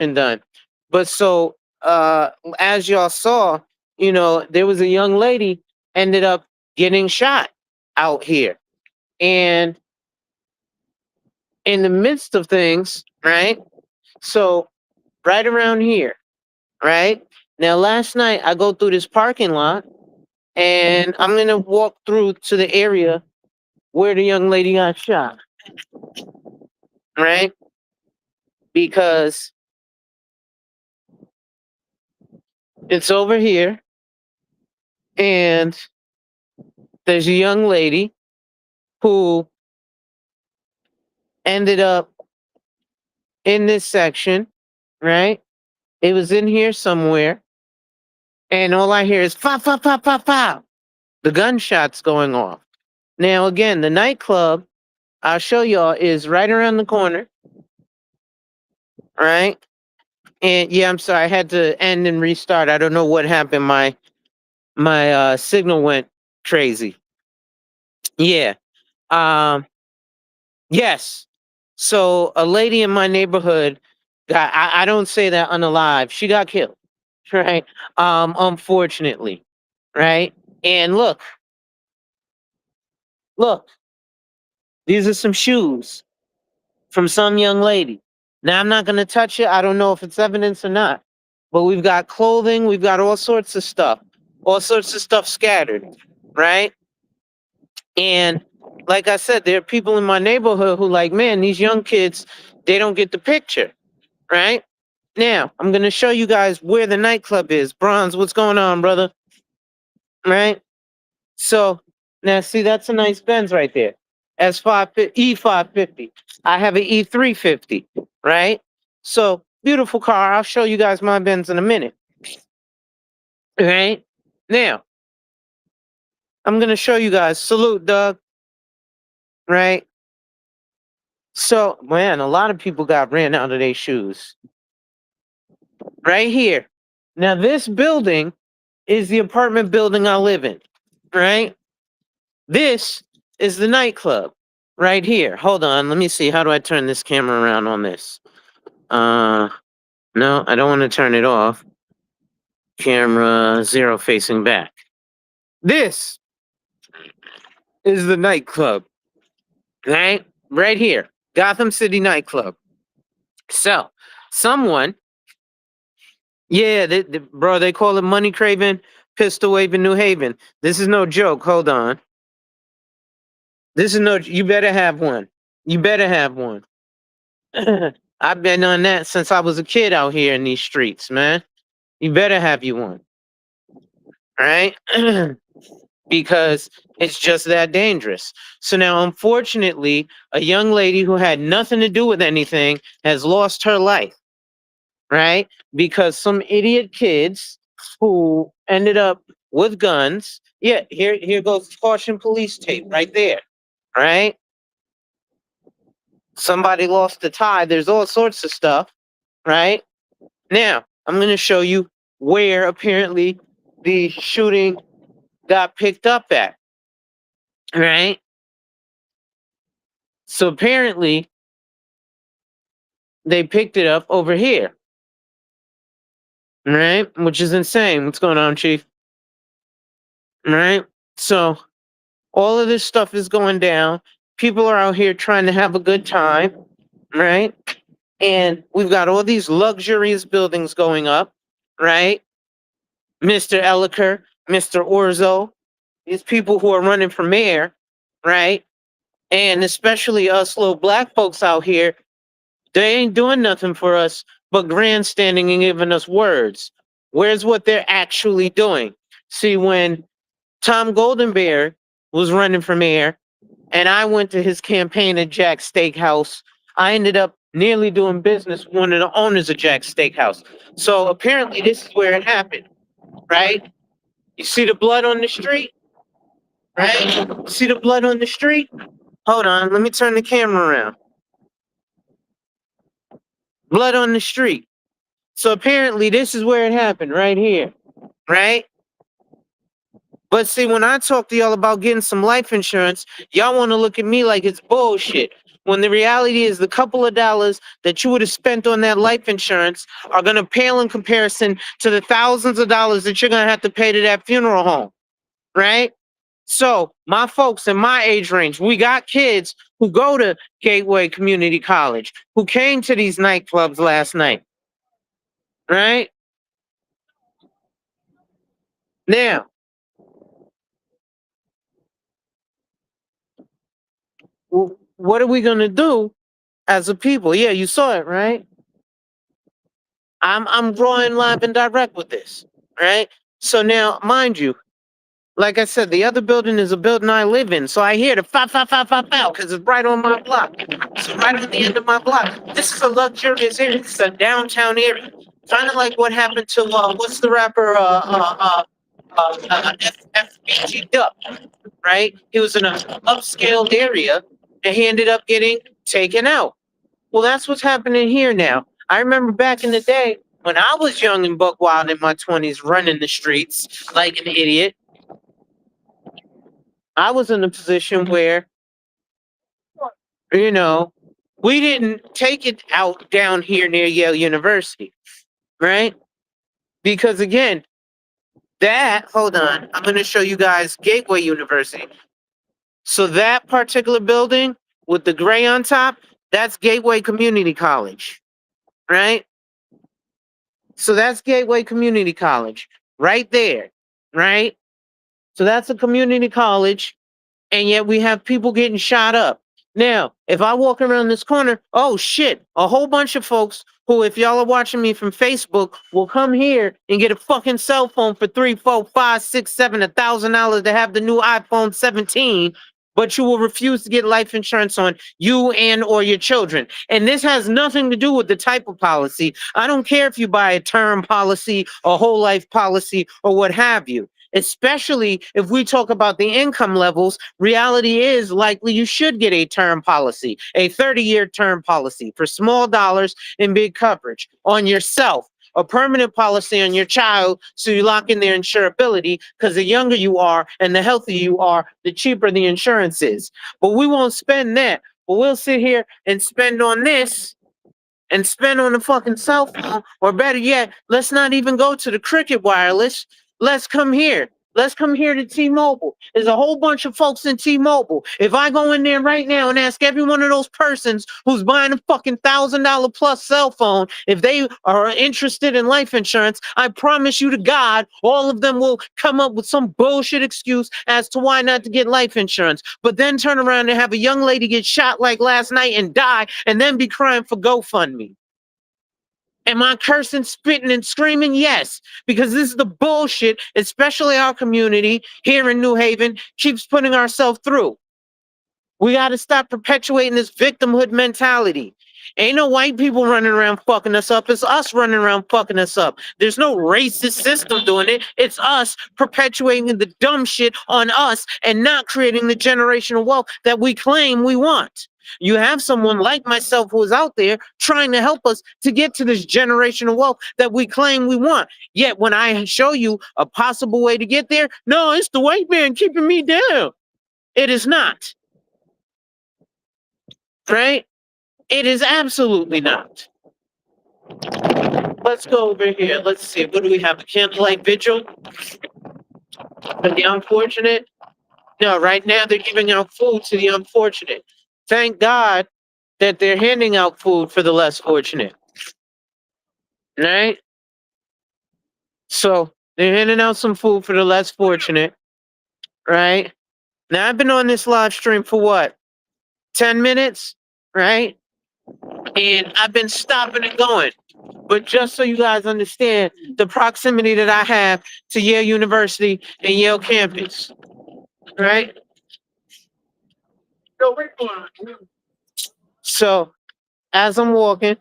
investigation done. But so as y'all saw, there was a young lady ended up getting shot out here. And in the midst of things, right? So right around here, right? Now last night I go through this parking lot and I'm gonna walk through to the area where the young lady got shot, right? Because it's over here and there's a young lady who ended up in this section, right? It was in here somewhere, and all I hear is pop, pop, pop, pop, pop. The gunshots going off. Now, again, the nightclub, I'll show y'all, is right around the corner, right? And yeah, I'm sorry, I had to end and restart. I don't know what happened. My signal went crazy. Yeah. Um, yes. So a lady in my neighborhood got I don't say that unalive. She got killed. Right? Unfortunately. Right? And look, these are some shoes from some young lady. Now I'm not gonna touch it. I don't know if it's evidence or not. But we've got clothing, we've got all sorts of stuff scattered, right? And like I said, there are people in my neighborhood who like, man, these young kids, they don't get the picture, right? Now, I'm gonna show you guys where the nightclub is. Bronze, what's going on, brother? Right? So now see that's a nice Benz right there. E550. I have an E350, right? So beautiful car. I'll show you guys my Benz in a minute. Right? Now, I'm gonna show you guys. Salute, Doug. Right? So, man, a lot of people got ran out of their shoes. Right here. Now, this building is the apartment building I live in. Right? This is the nightclub. Right here. Hold on. Let me see. How do I turn this camera around on this? No, I don't want to turn it off. Camera 0 facing back. This is the nightclub. Right? Right here. Gotham City nightclub. So, someone, yeah, bro, they call it Money Craving, Pistol Waving New Haven. This is no joke. Hold on. This is no, you better have one. You better have one. I've been on that since I was a kid out here in these streets, man. You better have you one. Right? Because it's just that dangerous. So now, unfortunately, a young lady who had nothing to do with anything has lost her life, right? Because some idiot kids who ended up with guns. Yeah, here goes caution police tape right there, right? Somebody lost the tie. There's all sorts of stuff, right? Now, I'm going to show you where apparently the shooting got picked up at, right? So apparently they picked it up over here, right? Which is insane. What's going on, Chief? Right? So all of this stuff is going down. People are out here trying to have a good time, right? And we've got all these luxurious buildings going up, right? Mr. Elliker, Mr. Orzo, these people who are running for mayor, right? And especially us little black folks out here, they ain't doing nothing for us but grandstanding and giving us words. Where's what they're actually doing? See, when Tom Goldenberg was running for mayor and I went to his campaign at Jack's Steakhouse, I ended up nearly doing business with one of the owners of Jack's Steakhouse. So apparently this is where it happened, right? You see the blood on the street, right? See the blood on the street? Hold on, let me turn the camera around. Blood on the street. So apparently this is where it happened, right here, right? But see, when I talk to y'all about getting some life insurance, y'all want to look at me like it's bullshit. when the reality is the couple of dollars that you would have spent on that life insurance are going to pale in comparison to the thousands of dollars that you're going to have to pay to that funeral home, right? So, my folks in my age range, we got kids who go to Gateway Community College, who came to these nightclubs last night, right? Now, what are we going to do as a people? Yeah, you saw it, right? I'm drawing live and direct with this, right? So now, mind you, like I said, the other building is a building I live in, so I hear the fa fa fa fa fa because it's right on my block. So right on the end of my block. This is a luxurious area. It's a downtown area, kind of like what happened to what's the rapper FBG Duck, right? He was in an upscale area, and he ended up getting taken out. Well, that's what's happening here now. I remember back in the day when I was young and buck wild in my 20s, running the streets like an idiot. I was in a position where, you know, we didn't take it out down here near Yale University, right? Because again, hold on, I'm going to show you guys Gateway University. So that particular building with the gray on top, that's Gateway Community College, right? So that's Gateway Community College right there, right? So that's a community college, and yet we have people getting shot up. Now, if I walk around this corner, oh shit, a whole bunch of folks who, if y'all are watching me from Facebook, will come here and get a fucking cell phone for $3, $4, $5, $6, $7, $1,000 to have the new iPhone 17, but you will refuse to get life insurance on you and or your children. And this has nothing to do with the type of policy. I don't care if you buy a term policy, a whole life policy, or what have you. Especially if we talk about the income levels, reality is likely you should get a term policy, a 30-year term policy for small dollars and big coverage on yourself, a permanent policy on your child so you lock in their insurability because the younger you are and the healthier you are, the cheaper the insurance is. But we won't spend that. But we'll sit here and spend on this and spend on the fucking cell phone, or better yet, let's not even go to the Cricket Wireless. Let's come here. Let's come here to T-Mobile. There's a whole bunch of folks in T-Mobile. If I go in there right now and ask every one of those persons who's buying a fucking $1,000 plus cell phone if they are interested in life insurance, I promise you to God, all of them will come up with some bullshit excuse as to why not to get life insurance. But then turn around and have a young lady get shot like last night and die, and then be crying for GoFundMe. Am I cursing, spitting, and screaming? Yes, because this is the bullshit, especially our community here in New Haven, keeps putting ourselves through. We got to stop perpetuating this victimhood mentality. Ain't no white people running around fucking us up. It's us running around fucking us up. There's no racist system doing it. It's us perpetuating the dumb shit on us and not creating the generational wealth that we claim we want. You have someone like myself who is out there trying to help us to get to this generational wealth that we claim we want. Yet when I show you a possible way to get there, no, it's the white man keeping me down. It is not. Right? It is absolutely not. Let's go over here. Let's see. What do we have? A candlelight vigil for the unfortunate? No, right now they're giving out food to the unfortunate. Thank God that they're handing out food for the less fortunate. Right? So they're handing out some food for the less fortunate. Right? Now I've been on this live stream for what? 10 minutes? Right? And I've been stopping and going. But just so you guys understand the proximity that I have to Yale University and Yale campus, right? So as I'm walking,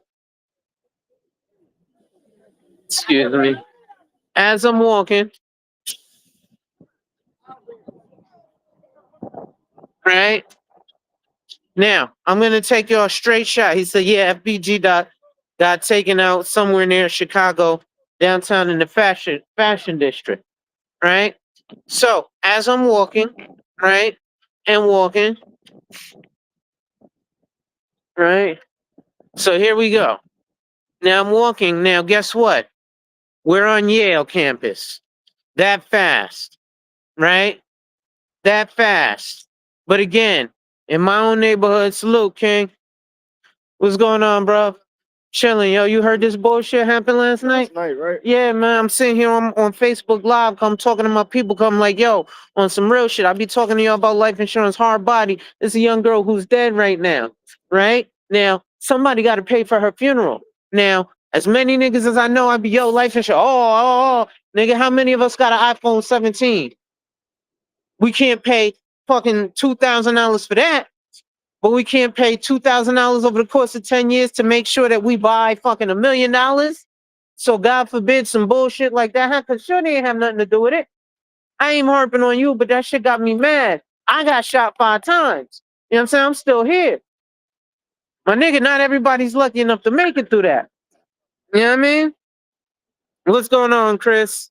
excuse me, as I'm walking, right? Now I'm gonna take y'all straight shot. He said, yeah, FBG got taken out somewhere near Chicago, downtown in the fashion district, right? So as I'm walking, right, and walking, right? So here we go. Now I'm walking. Now, guess what? We're on Yale campus. That fast, right? That fast. But again, in my own neighborhood, salute, King. What's going on, bro? Chilling, yo. You heard this bullshit happen last night? Last night, right? Yeah, man. I'm sitting here on Facebook Live. Come talking to my people. Come like, yo, on some real shit. I be talking to y'all about life insurance, hard body. This is a young girl who's dead right now, right? Now, somebody got to pay for her funeral. Now, as many niggas as I know, I be, yo, life insurance. Nigga, how many of us got an iPhone 17? We can't pay fucking $2,000 for that. But we can't pay $2,000 over the course of 10 years to make sure that we buy fucking $1 million. So God forbid some bullshit like that happens. Sure, they ain't have nothing to do with it. I ain't harping on you, but that shit got me mad. I got shot 5 times. You know what I'm saying? I'm still here. My nigga, not everybody's lucky enough to make it through that. You know what I mean? What's going on, Chris?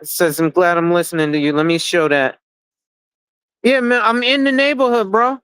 Says I'm glad I'm listening to you. Let me show that. Yeah, man, I'm in the neighborhood, bro.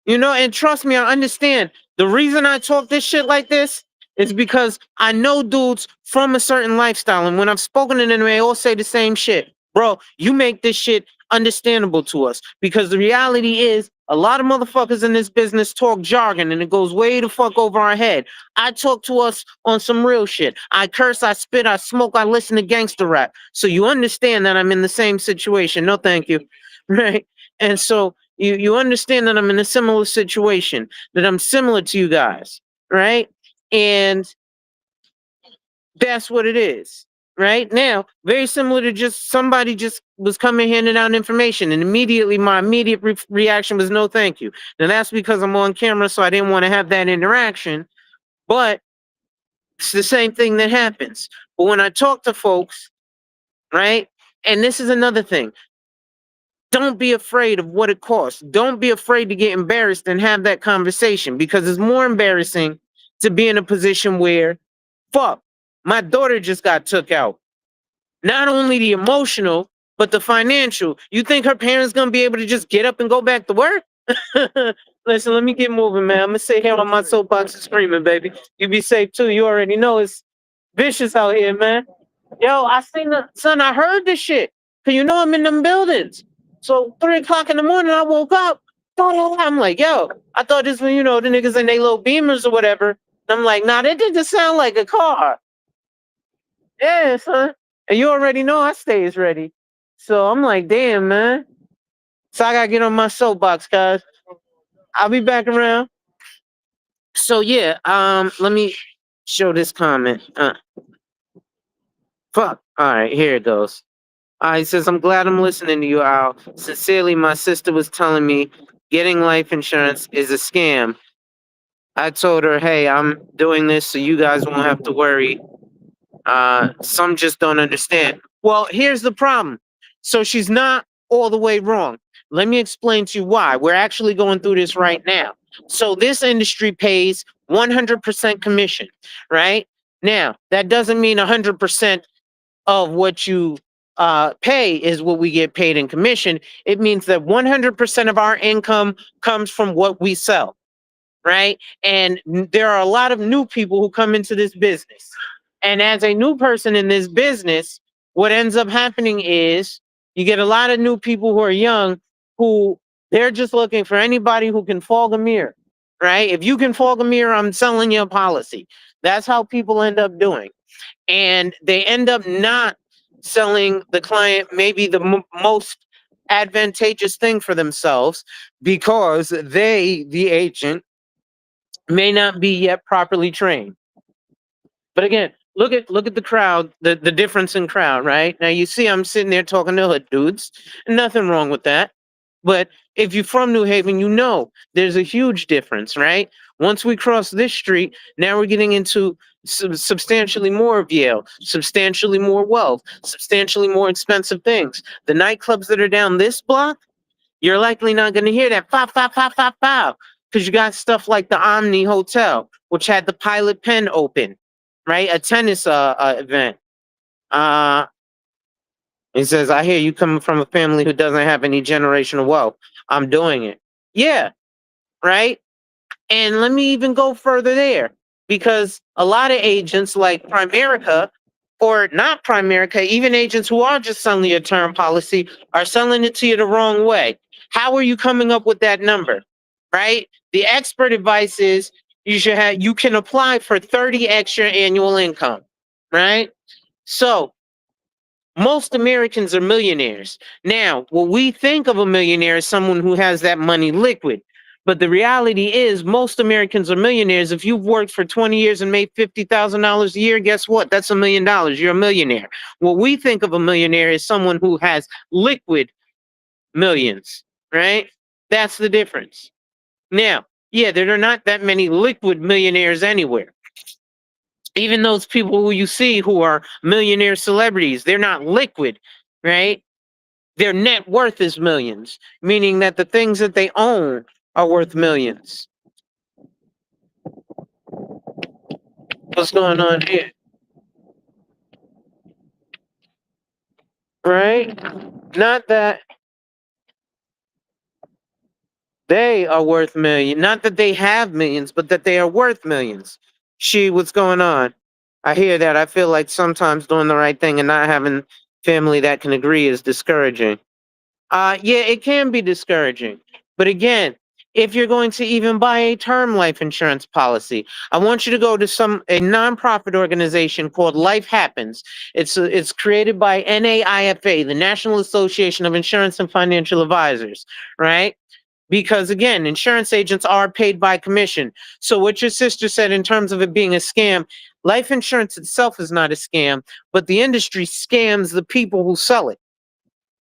You know, and trust me, I understand. The reason I talk this shit like this is because I know dudes from a certain lifestyle. And when I've spoken to them, they all say the same shit. Bro, you make this shit understandable to us. Because the reality is, a lot of motherfuckers in this business talk jargon and it goes way the fuck over our head. I talk to us on some real shit. I curse, I spit, I smoke, I listen to gangster rap. So you understand that I'm in the same situation. No, thank you. Right? And so you understand that I'm in a similar situation, that I'm similar to you guys, right? And that's what it is, right? Now, very similar to just somebody just was coming handing out information, and immediately my immediate reaction was no, thank you. Now that's because I'm on camera, so I didn't want to have that interaction, but it's the same thing that happens. But when I talk to folks, right? And this is another thing. Don't be afraid of what it costs. Don't be afraid to get embarrassed and have that conversation because it's more embarrassing to be in a position where, fuck, my daughter just got took out. Not only the emotional, but the financial. You think her parents gonna be able to just get up and go back to work? Listen, let me get moving, man. I'm gonna sit here on my soapbox and screaming, baby. You be safe too. You already know it's vicious out here, man. Yo, I seen the son. I heard this shit. Cause you know I'm in them buildings. So 3 o'clock in the morning, I woke up. I'm like, yo, I thought this was, the niggas in they little beamers or whatever. And I'm like, nah, that didn't sound like a car. Yeah, son. And you already know I stays ready. So I'm like, damn, man. So I gotta get on my soapbox, guys. I'll be back around. So yeah, let me show this comment. Fuck. All right, here it goes. He says, I'm glad I'm listening to you, Al. Sincerely, my sister was telling me getting life insurance is a scam. I told her, hey, I'm doing this so you guys won't have to worry. Some just don't understand. Well, here's the problem. So she's not all the way wrong. Let me explain to you why. We're actually going through this right now. So this industry pays 100% commission, right? Now, that doesn't mean 100% of what you pay is what we get paid in commission. It means that 100% of our income comes from what we sell, right? And there are a lot of new people who come into this business. And as a new person in this business, what ends up happening is you get a lot of new people who are young who they're just looking for anybody who can fog a mirror, right? If you can fog a mirror, I'm selling you a policy. That's how people end up doing. And they end up not selling the client maybe the most advantageous thing for themselves because they, the agent, may not be yet properly trained. But again, look at the crowd, the difference in crowd, right? Now you see I'm sitting there talking to hood dudes. Nothing wrong with that. But if you're from New Haven, you know there's a huge difference, right? Once we cross this street, now we're getting into substantially more of Yale, substantially more wealth, substantially more expensive things. The nightclubs that are down this block, you're likely not going to hear that pow, pow, pow, pow, pow, because you got stuff like the Omni Hotel, which had the Pilot Pen open, right? A tennis event. He says, I hear you coming from a family who doesn't have any generational wealth. I'm doing it. Yeah, right? And let me even go further there because a lot of agents like Primerica or not Primerica, even agents who are just selling you a term policy are selling it to you the wrong way. How are you coming up with that number? Right? The expert advice is you can apply for 30 extra annual income, right? So most Americans are millionaires. Now, what we think of a millionaire is someone who has that money liquid. But the reality is, most Americans are millionaires. If you've worked for 20 years and made $50,000 a year, guess what? That's $1 million. You're a millionaire. What we think of a millionaire is someone who has liquid millions, right? That's the difference. Now, yeah, there are not that many liquid millionaires anywhere. Even those people who you see who are millionaire celebrities, they're not liquid, right? Their net worth is millions, meaning that the things that they own are worth millions. What's going on here? Right? Not that they are worth millions, not that they have millions, but that they are worth millions. What's going on? I hear that. I feel like sometimes doing the right thing and not having family that can agree is discouraging. Yeah, it can be discouraging. But again, if you're going to even buy a term life insurance policy, I want you to go to a nonprofit organization called Life Happens. It's created by NAIFA, the National Association of Insurance and Financial Advisors, right? Because again, insurance agents are paid by commission. So what your sister said in terms of it being a scam, life insurance itself is not a scam, but the industry scams the people who sell it,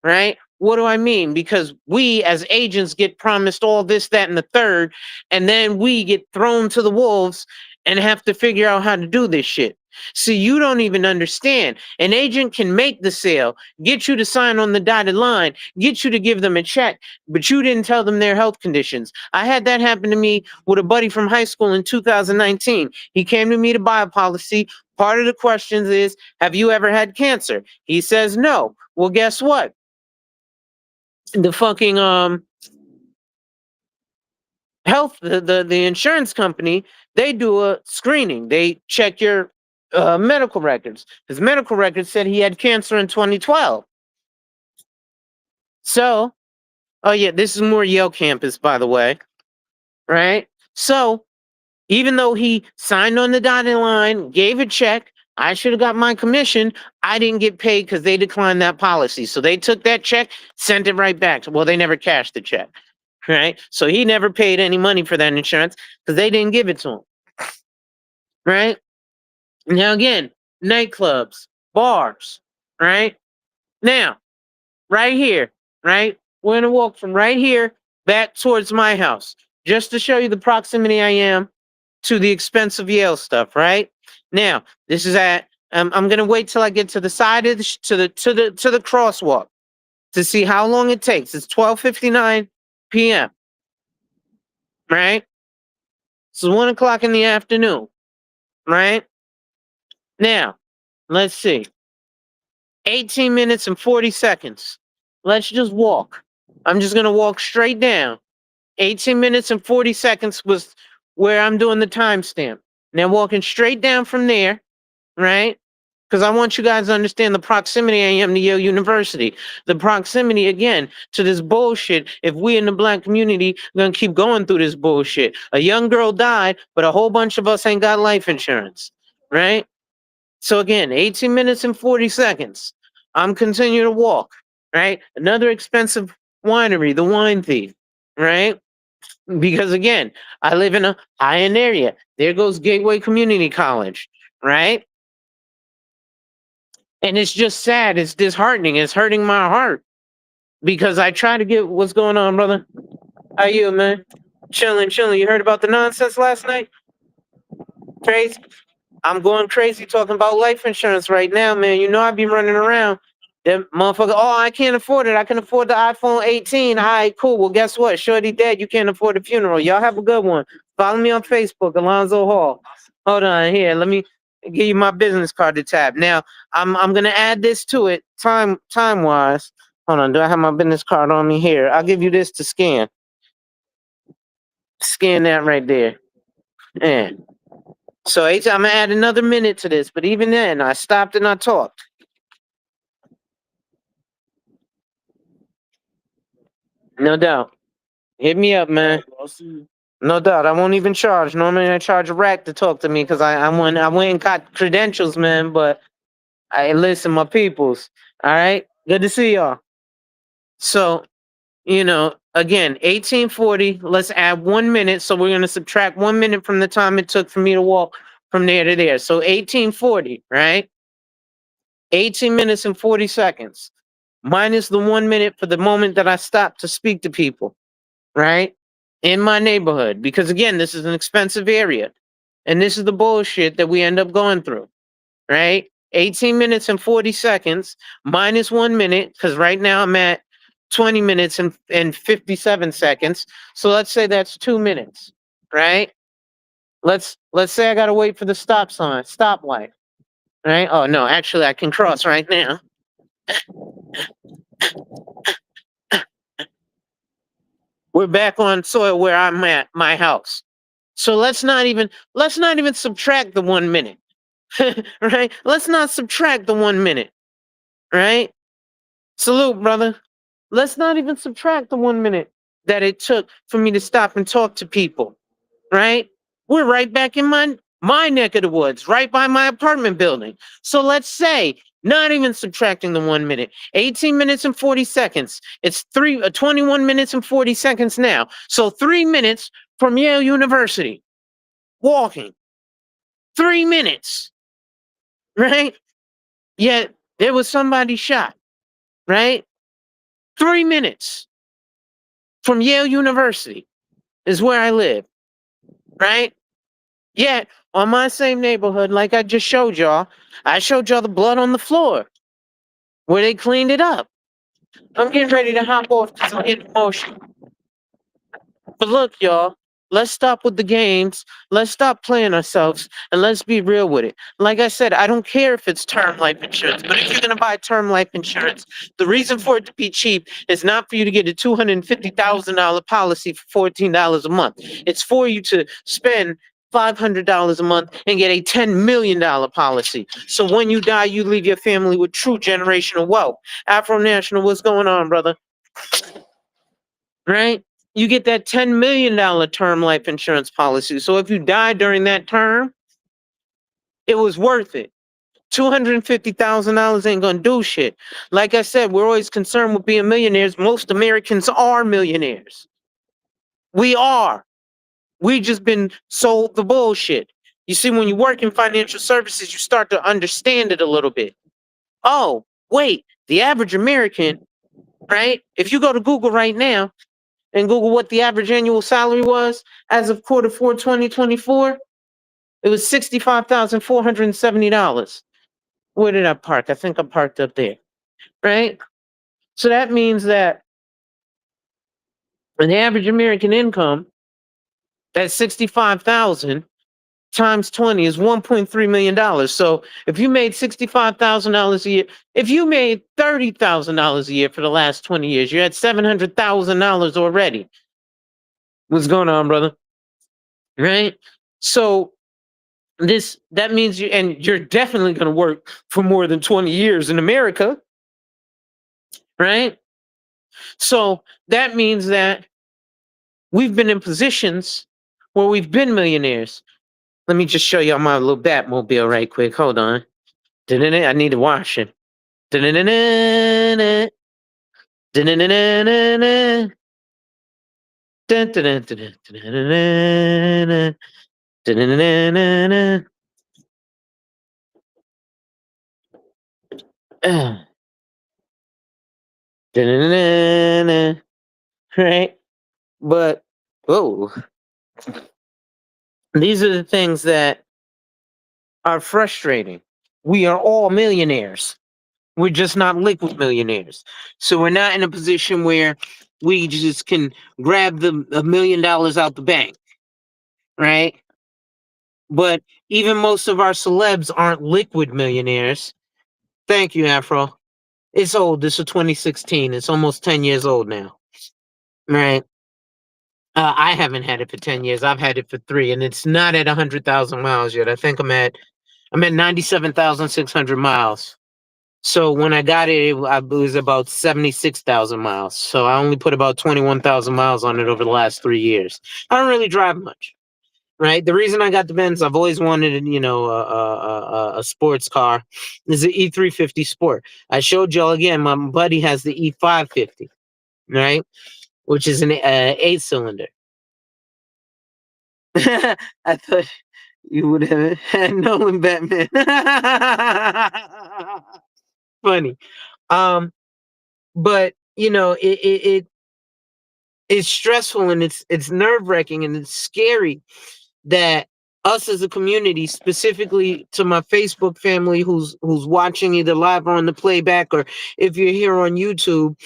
right? What do I mean? Because we as agents get promised all this, that, and the third, and then we get thrown to the wolves and have to figure out how to do this shit. See, you don't even understand. An agent can make the sale, get you to sign on the dotted line, get you to give them a check, but you didn't tell them their health conditions. I had that happen to me with a buddy from high school in 2019. He came to me to buy a policy. Part of the questions is, have you ever had cancer? He says no. Well, guess what? The fucking the insurance company, they do a screening. They check your medical records. His medical records said he had cancer in 2012. So, oh yeah, this is more Yale campus, by the way, right? So, even though he signed on the dotted line, gave a check, I should have got my commission. I didn't get paid because they declined that policy. So they took that check, sent it right back. Well, they never cashed the check, right? So he never paid any money for that insurance because they didn't give it to him, right? Now, again, nightclubs, bars, right? Now, right here, right? We're going to walk from right here back towards my house just to show you the proximity I am to the expensive Yale stuff, right? Now, this is at I'm gonna wait till I get to the side of to the crosswalk to see how long it takes. It's 12:59 p.m. Right? So 1 o'clock in the afternoon, right? Now, let's see. 18 minutes and 40 seconds. Let's just walk. I'm just gonna walk straight down. 18 minutes and 40 seconds was where I'm doing the timestamp. Now walking straight down from there, right? Because I want you guys to understand the proximity I am to Yale University. The proximity, again, to this bullshit. If we in the Black community gonna keep going through this bullshit. A young girl died, but a whole bunch of us ain't got life insurance, right? So again, 18 minutes and 40 seconds. I'm continuing to walk, right? Another expensive winery, the Wine Thief, right? Because again, I live in a high-end area. There goes Gateway Community College, right? And it's just sad. It's disheartening. It's hurting my heart because I try to get what's going on, brother. How you, man? Chilling, chilling. You heard about the nonsense last night? Crazy. I'm going crazy talking about life insurance right now, man. You know I be running around. Them motherfucker, oh, I can't afford it. I can afford the iPhone 18. All right, cool. Well, guess what? Shorty dead. You can't afford the funeral. Y'all have a good one. Follow me on Facebook, Alonzo Hall. Hold on here. Let me give you my business card to tap. Now, I'm gonna add this to it time wise. Hold on. Do I have my business card on me here? I'll give you this to scan. Scan that right there. Yeah. So I'm gonna add another minute to this, but even then, I stopped and I talked. No doubt. Hit me up, man. No doubt. I won't even charge. Normally I charge a rack to talk to me because I went and got credentials, man. But I listen, my peoples. All right. Good to see y'all. So, again, 1840, let's add 1 minute. So we're gonna subtract 1 minute from the time it took for me to walk from there to there. So 1840, right? 18 minutes and 40 seconds. Minus the 1 minute for the moment that I stopped to speak to people, right? In my neighborhood. Because again, this is an expensive area. And this is the bullshit that we end up going through, right? 18 minutes and 40 seconds minus 1 minute, because right now I'm at 20 minutes and 57 seconds. So let's say that's 2 minutes, right? Let's say I gotta wait for the stoplight, right? Oh no, actually I can cross right now. We're back on soil where I'm at, my house. So let's not even subtract the 1 minute. Right? Let's not subtract the 1 minute, right? Salute, brother. Let's not even subtract the 1 minute that it took for me to stop and talk to people, right? We're right back in my neck of the woods, right by my apartment building. So let's say, not even subtracting the 1 minute, 18 minutes and 40 seconds. It's 21 minutes and 40 seconds now. So 3 minutes from Yale University, walking. 3 minutes, right? Yet there was somebody shot, right? 3 minutes from Yale University is where I live, right? Yet on my same neighborhood, like I just showed y'all, I showed y'all the blood on the floor where they cleaned it up. I'm getting ready to hop off because I'm getting emotional. But look, y'all, let's stop with the games. Let's stop playing ourselves and let's be real with it. Like I said, I don't care if it's term life insurance, but if you're going to buy term life insurance, the reason for it to be cheap is not for you to get a $250,000 policy for $14 a month. It's for you to spend $500 a month and get a $10 million policy. So when you die, you leave your family with true generational wealth. Afro National, what's going on, brother? Right? You get that $10 million term life insurance policy. So if you die during that term, it was worth it. $250,000 ain't gonna do shit. Like I said, we're always concerned with being millionaires. Most Americans are millionaires. We are. We just been sold the bullshit. You see, when you work in financial services, you start to understand it a little bit. Oh, wait, the average American, right? If you go to Google right now, and Google what the average annual salary was as of Q4 2024, it was $65,470. Where did I park? I think I parked up there, right? So that means that an average American income at 65,000 times 20 is $1.3 million. So if you made $65,000 a year, if you made $30,000 a year for the last 20 years, you're at $700,000 already. What's going on, brother? Right? So that means you're definitely going to work for more than 20 years in America, right? So that means that we've been in positions where we've been millionaires. Let me just show y'all my little Batmobile right quick. Hold on. I need to wash it. Right? But, oh, these are the things that are frustrating. We are all millionaires. We're just not liquid millionaires. So we're not in a position where we just can grab the $1 million out the bank, right? But even most of our celebs aren't liquid millionaires. Thank you, Afro. It's old. This is 2016. It's almost 10 years old now, right? I haven't had it for 10 years. I've had it for 3, and it's not at 100,000 miles yet. I think I'm at 97,600 miles. So when I got it, it was about 76,000 miles. So I only put about 21,000 miles on it over the last 3 years. I don't really drive much, right? The reason I got the Benz, I've always wanted, a sports car. Is the E350 Sport. I showed y'all again. My buddy has the E550, right, which is an 8-cylinder. I thought you would have had Nolan Batman. Funny. Um, but it's stressful and it's nerve-wracking and it's scary that us as a community, specifically to my Facebook family who's watching either live or on the playback, or if you're here on YouTube,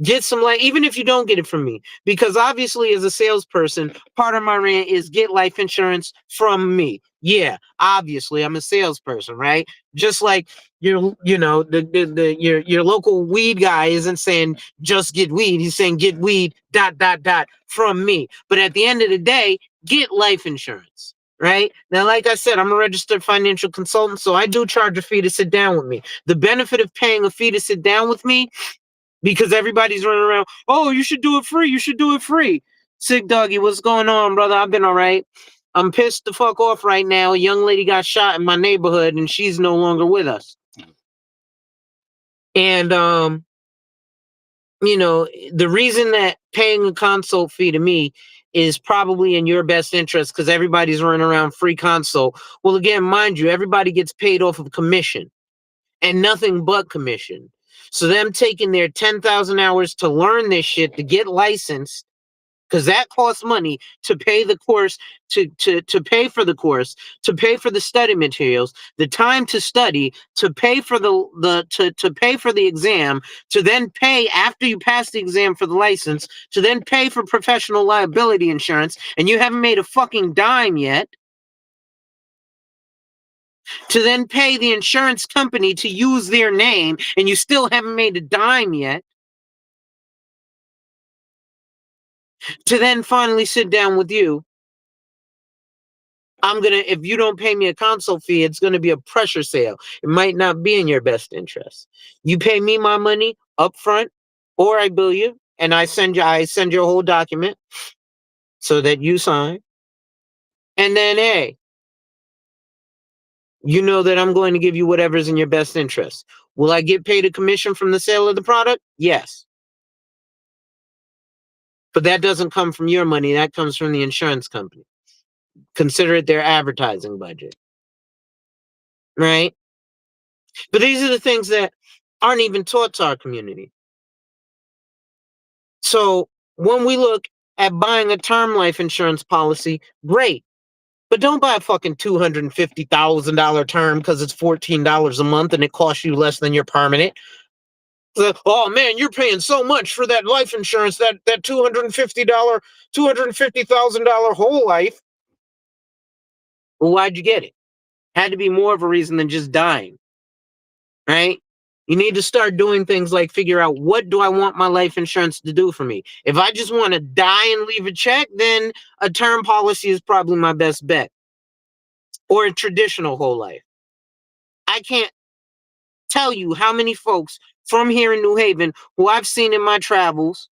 get some life, even if you don't get it from me, because obviously, as a salesperson, part of my rant is get life insurance from me. Yeah, obviously, I'm a salesperson, right? Just like your local weed guy isn't saying just get weed; he's saying get weed from me. But at the end of the day, get life insurance. Right now, like I said, I'm a registered financial consultant, so I do charge a fee to sit down with me. The benefit of paying a fee to sit down with me, because everybody's running around, oh, you should do it free. You should do it free. Sick Doggy, what's going on, brother? I've been all right. I'm pissed the fuck off right now. A young lady got shot in my neighborhood and she's no longer with us. And the reason that paying a consult fee to me is probably in your best interest, because everybody's running around free consult. Well, again, mind you, everybody gets paid off of commission and nothing but commission. So them taking their 10,000 hours to learn this shit, to get licensed, because that costs money, to pay the course, to pay for the course, to pay for the study materials, the time to study, to pay for to pay for the exam, to then pay after you pass the exam for the license, to then pay for professional liability insurance, and you haven't made a fucking dime yet, to then pay the insurance company to use their name, and you still haven't made a dime yet, to then finally sit down with you. If you don't pay me a consult fee, it's gonna be a pressure sale. It might not be in your best interest. You pay me my money up front, or I bill you and I send you a whole document so that you sign. And then you know that I'm going to give you whatever's in your best interest. Will I get paid a commission from the sale of the product? Yes. But that doesn't come from your money, that comes from the insurance company. Consider it their advertising budget. Right? But these are the things that aren't even taught to our community. So when we look at buying a term life insurance policy, great. But don't buy a fucking $250,000 term because it's $14 a month and it costs you less than your permanent. Oh man, you're paying so much for that life insurance, that $250,000 whole life. Well, why'd you get it? Had to be more of a reason than just dying, right? You need to start doing things like figure out, what do I want my life insurance to do for me? If I just want to die and leave a check, then a term policy is probably my best bet, or a traditional whole life. I can't tell you how many folks from here in New Haven who I've seen in my travels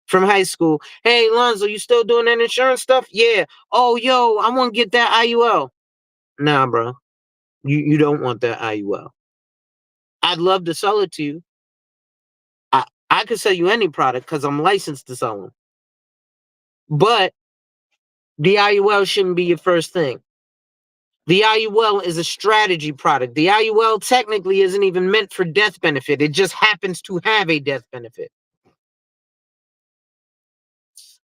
from high school. Hey, Lonzo, you still doing that insurance stuff? Yeah. Oh, yo, I want to get that IUL. Nah, bro. You don't want that IUL. I'd love to sell it to you. I could sell you any product because I'm licensed to sell them. But the IUL shouldn't be your first thing. The IUL is a strategy product. The IUL technically isn't even meant for death benefit. It just happens to have a death benefit.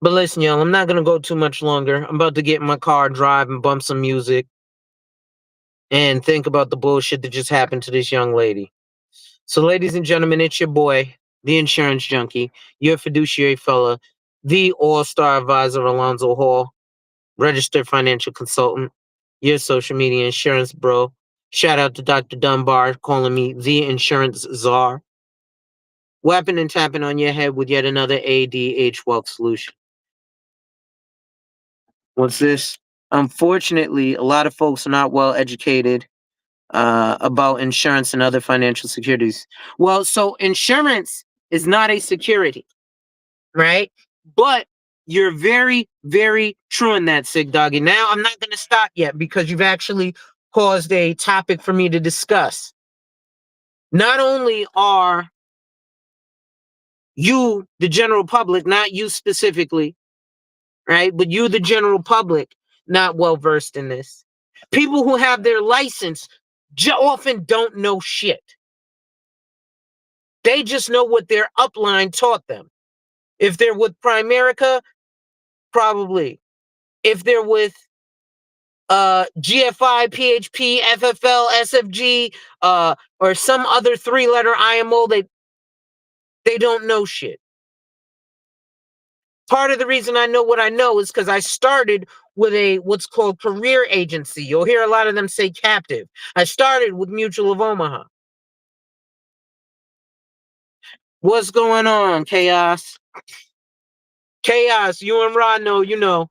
But listen, y'all, I'm not going to go too much longer. I'm about to get in my car, drive, and bump some music and think about the bullshit that just happened to this young lady. So, ladies and gentlemen, it's your boy, the insurance junkie, your fiduciary fella, the all-star advisor, Alonzo Hall, registered financial consultant, your social media insurance bro. Shout out to Dr. Dunbar calling me the insurance czar. Whapping and tapping on your head with yet another ADH Wealth solution. What's this? Unfortunately, a lot of folks are not well educated about insurance and other financial securities. Well, so insurance is not a security, right? But you're very, very true in that, Sig Doggy. Now, I'm not going to stop yet because you've actually caused a topic for me to discuss. Not only are you, the general public, not you specifically, right? But you, the general public, not well versed in this. People who have their license often don't know shit. They just know what their upline taught them. If they're with Primerica, probably. If they're with GFI, PHP, FFL, SFG, or some other three-letter IMO, they don't know shit. Part of the reason I know what I know is because I started with a what's called career agency. You'll hear a lot of them say captive. I started with Mutual of Omaha. What's going on, Chaos? Chaos, you and Rod know, you know.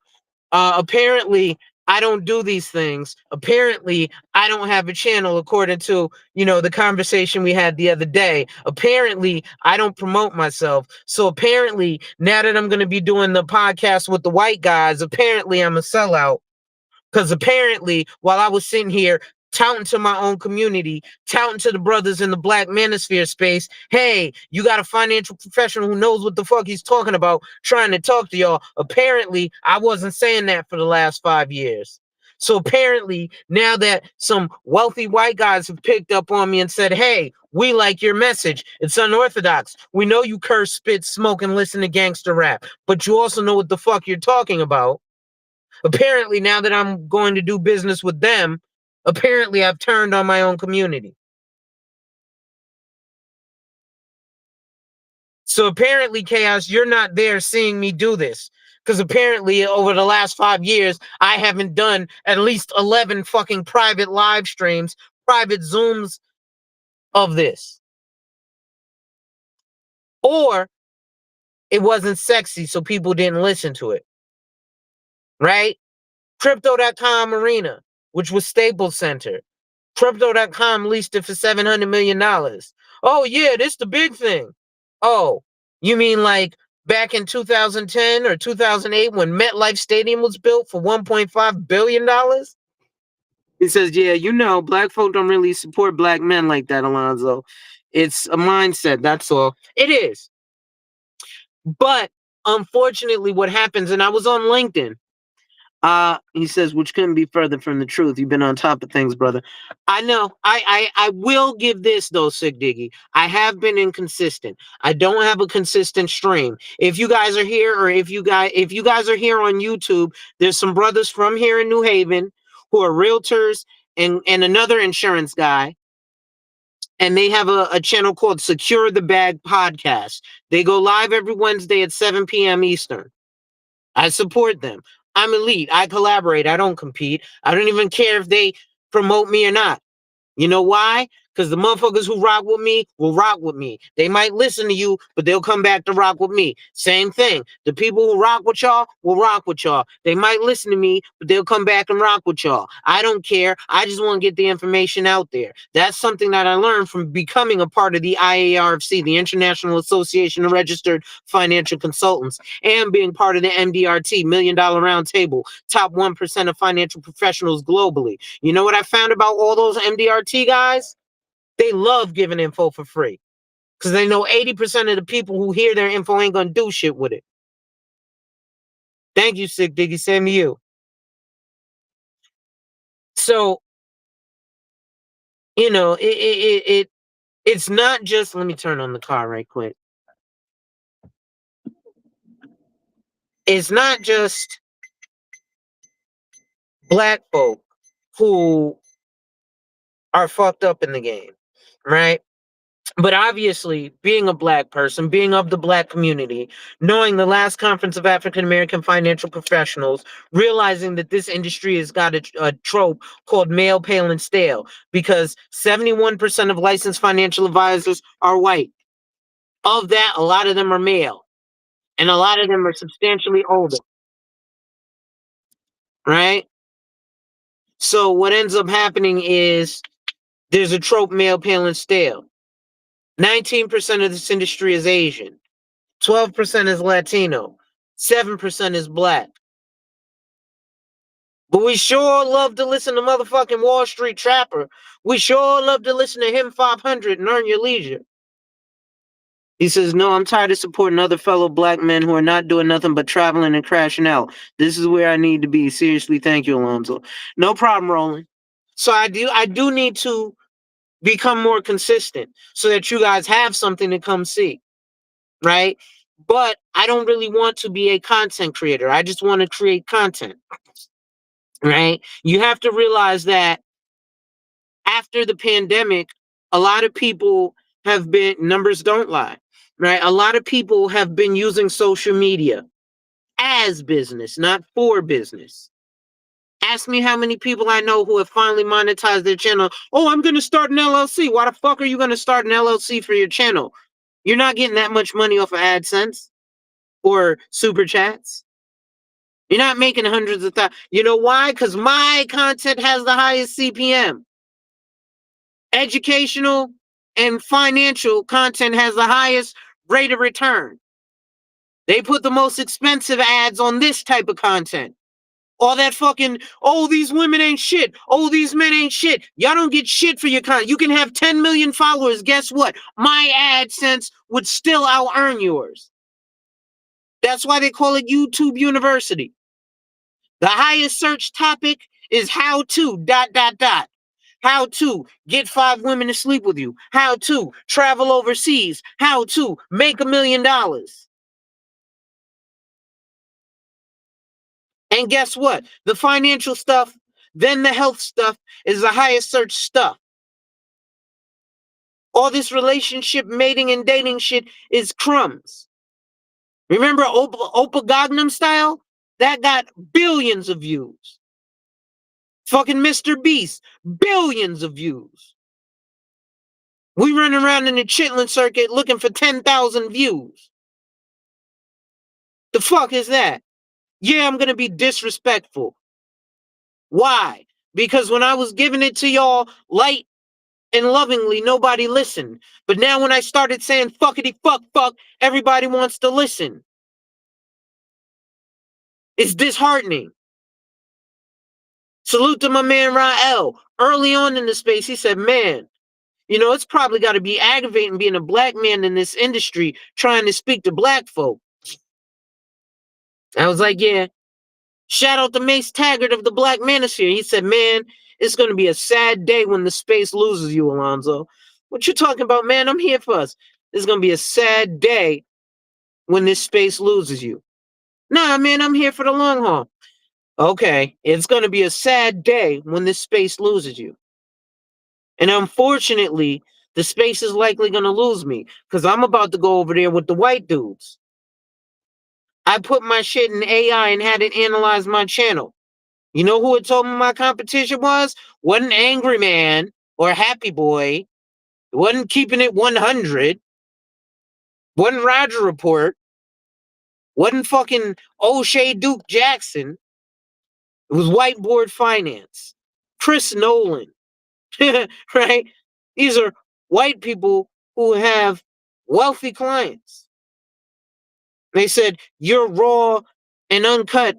Apparently, I don't do these things. Apparently, I don't have a channel according to, the conversation we had the other day. Apparently, I don't promote myself. So apparently, now that I'm going to be doing the podcast with the white guys, apparently I'm a sellout. Because apparently, while I was sitting here touting to my own community, touting to the brothers in the Black Manosphere space, hey, you got a financial professional who knows what the fuck he's talking about, trying to talk to y'all. Apparently, I wasn't saying that for the last 5 years. So apparently, now that some wealthy white guys have picked up on me and said, hey, we like your message. It's unorthodox. We know you curse, spit, smoke, and listen to gangster rap, but you also know what the fuck you're talking about. Apparently, now that I'm going to do business with them, apparently I've turned on my own community. So apparently, Chaos, you're not there seeing me do this. Because apparently, over the last 5 years, I haven't done at least 11 fucking private live streams, private Zooms of this. Or it wasn't sexy, so people didn't listen to it. Right? Crypto.com Arena, which was Staples Center. Crypto.com leased it for $700 million. Oh, yeah, this the big thing. Oh, you mean like back in 2010 or 2008 when MetLife Stadium was built for $1.5 billion? He says, yeah, black folk don't really support black men like that, Alonzo. It's a mindset, that's all. It is. But unfortunately, what happens, and I was on LinkedIn, he says, which couldn't be further from the truth. You've been on top of things, brother. I know. I will give this though, Sig Diggy. I have been inconsistent. I don't have a consistent stream. If you guys are here, or if you guys are here on YouTube, there's some brothers from here in New Haven who are realtors and another insurance guy. And they have a channel called Secure the Bag Podcast. They go live every Wednesday at 7 p.m. Eastern. I support them. I'm elite. I collaborate. I don't compete. I don't even care if they promote me or not. You know why? Because the motherfuckers who rock with me will rock with me. They might listen to you, but they'll come back to rock with me. Same thing. The people who rock with y'all will rock with y'all. They might listen to me, but they'll come back and rock with y'all. I don't care. I just want to get the information out there. That's something that I learned from becoming a part of the IARFC, the International Association of Registered Financial Consultants, and being part of the MDRT, Million Dollar Roundtable, top 1% of financial professionals globally. You know what I found about all those MDRT guys? They love giving info for free because they know 80% of the people who hear their info ain't gonna do shit with it. Thank you, Sick Diggy. Same to you. So, it's not just. Let me turn on the car right quick. It's not just black folk who are fucked up in the game, right? But obviously, being a black person, being of the black community, knowing the last conference of African American financial professionals, realizing that this industry has got a trope called male, pale, and stale, because 71% of licensed financial advisors are white. Of that, a lot of them are male, and a lot of them are substantially older. right? So what ends up happening is there's a trope male, pale, and stale. 19% of this industry is Asian. 12% is Latino. 7% is black. But we sure love to listen to motherfucking Wall Street Trapper. We sure love to listen to him 500 and earn your leisure. He says, no, I'm tired of supporting other fellow black men who are not doing nothing but traveling and crashing out. This is where I need to be. Seriously, thank you, Alonzo. No problem, Roland. So I do need to become more consistent so that you guys have something to come see, right? But I don't really want to be a content creator. I just want to create content, right? You have to realize that after the pandemic, a lot of people have been, numbers don't lie, right? A lot of people have been using social media as business, not for business. Ask me how many people I know who have finally monetized their channel. Oh, I'm going to start an LLC. Why the fuck are you going to start an LLC for your channel? You're not getting that much money off of AdSense or super chats. You're not making hundreds of thousands. You know why? Because my content has the highest CPM. Educational and financial content has the highest rate of return. They put the most expensive ads on this type of content. All that fucking, oh, these women ain't shit. Oh, these men ain't shit. Y'all don't get shit for your content. You can have 10 million followers. Guess what? My AdSense would still out earn yours. That's why they call it YouTube University. The highest search topic is how to dot dot dot. How to get 5 women to sleep with you. How to travel overseas. How to make $1 million. And guess what? The financial stuff, then the health stuff is the highest search stuff. All this relationship, mating, and dating shit is crumbs. Remember Opa Gangnam Style? That got billions of views. Fucking Mr. Beast, billions of views. We run around in the Chitlin circuit looking for 10,000 views. The fuck is that? Yeah, I'm gonna be disrespectful. Why? Because when I was giving it to y'all light and lovingly, nobody listened. But now when I started saying fuckity fuck fuck, everybody wants to listen. It's disheartening. Salute to my man Rael. Early on in the space, he said, man, you know, it's probably got to be aggravating being a black man in this industry trying to speak to black folk. I was like, yeah. Shout out to Mace Taggart of the Black Manosphere. He said, man, it's going to be a sad day when the space loses you, Alonzo. What you talking about, man? I'm here for us. It's going to be a sad day when this space loses you. Nah, man, I'm here for the long haul. Okay, it's going to be a sad day when this space loses you. And unfortunately, the space is likely going to lose me because I'm about to go over there with the white dudes. I put my shit in AI and had it analyze my channel. You know who it told me my competition was? Wasn't Angry Man or Happy Boy. It wasn't Keeping It 100. Wasn't Roger Report. Wasn't fucking O'Shea Duke Jackson. It was Whiteboard Finance. Chris Nolan. Right? These are white people who have wealthy clients. They said, your raw and uncut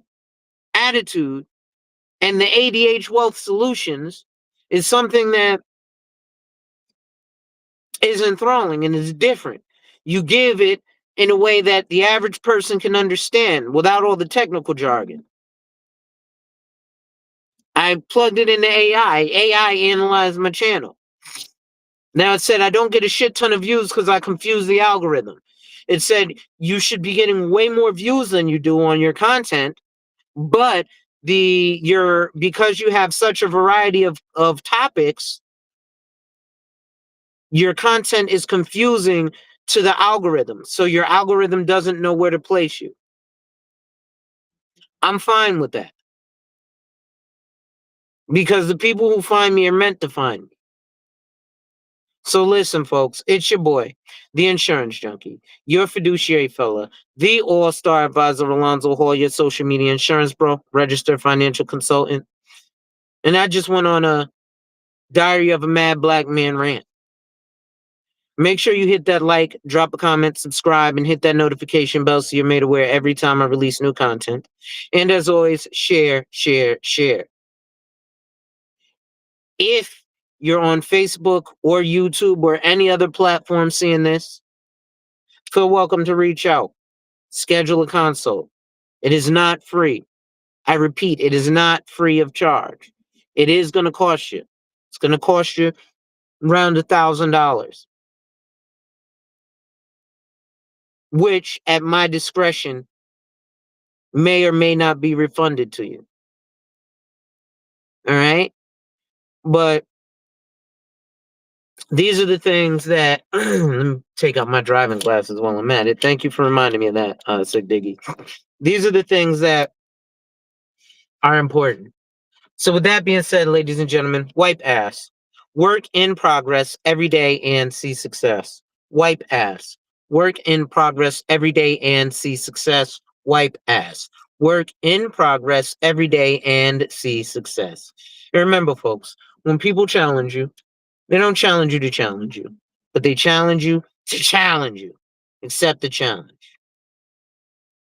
attitude and the ADH Wealth Solutions is something that is enthralling and is different. You give it in a way that the average person can understand without all the technical jargon. I plugged it into AI. AI analyzed my channel. Now it said I don't get a shit ton of views because I confuse the algorithm. It said you should be getting way more views than you do on your content, but because you have such a variety of topics, your content is confusing to the algorithm. So your algorithm doesn't know where to place you. I'm fine with that. Because the people who find me are meant to find me. So listen, folks, it's your boy, the insurance junkie, your fiduciary fella, the all-star advisor Alonzo Hall, your social media insurance bro, registered financial consultant. And I just went on a Diary of a Mad Black Man rant. Make sure you hit that like, drop a comment, subscribe, and hit that notification bell so you're made aware every time I release new content. And as always, share, share, share. If you're on Facebook or YouTube or any other platform seeing this, feel welcome to reach out. Schedule a consult. It is not free. I repeat, it is not free of charge. It is going to cost you. It's going to cost you around $1,000, which at my discretion may or may not be refunded to you. All right. But these are the things that let me take out my driving glasses while I'm at it. Thank you for reminding me of that, Sig Diggy. These are the things that are important. So with that being said, ladies and gentlemen, wipe ass. Work in progress every day and see success. Wipe ass. Work in progress every day and see success. Wipe ass. Work in progress every day and see success. And remember, folks, when people challenge you, they don't challenge you to challenge you, but they challenge you to challenge you. Accept the challenge.